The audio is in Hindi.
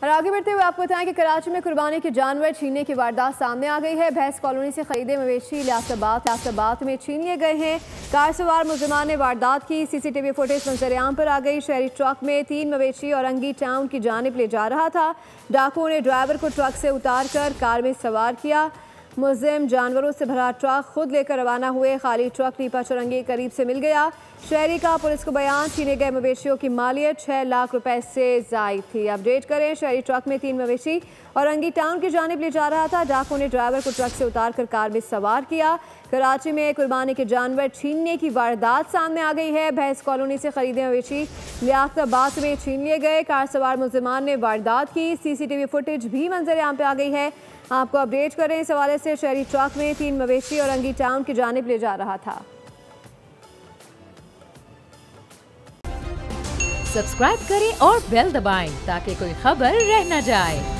और आगे बढ़ते हुए आपको बताएं कि कराची में कुर्बानी के जानवर छीनने की वारदात सामने आ गई है। भैंस कॉलोनी से खरीदे मवेशी लियाकताबाद में छीन लिए गए हैं। कार सवार मुलजिमान ने वारदात की। सीसीटीवी फुटेज मंजरेआम पर आ गई। शहरी ट्रक में 3 मवेशी औरंगी टाउन की जानिब ले जा रहा था। डाकुओं ने ड्राइवर को ट्रक से उतार कर कार में सवार किया। मुलजिम जानवरों से भरा ट्रक खुद लेकर रवाना हुए। खाली ट्रक नीपा चौरंगी करीब से मिल गया। शहरी का पुलिस को बयान, छीने गए मवेशियों की मालियत 6 लाख रुपए से जायद थी। अपडेट करें, शहरी ट्रक में 3 मवेशी औरंगी टाउन की जानिब ले जा रहा था। डाकुओं ने ड्राइवर को ट्रक से उतार कर कार में सवार किया। कराची में कुर्बानी के जानवर छीनने की वारदात सामने आ गई है। भैंस कॉलोनी से खरीदे मवेशी लियाकताबाद में छीन लिए गए। कार सवार मुलजिमान ने वारदात की। सीसीटीवी फुटेज भी मंजरेआम पे आ गई है। आपको अपडेट करें, इस हवाले से शहरी ट्रक में 3 मवेशी औरंगी टाउन की जानिब ले जा रहा था। सब्सक्राइब करें और बेल दबाएं ताकि कोई खबर रह न जाए।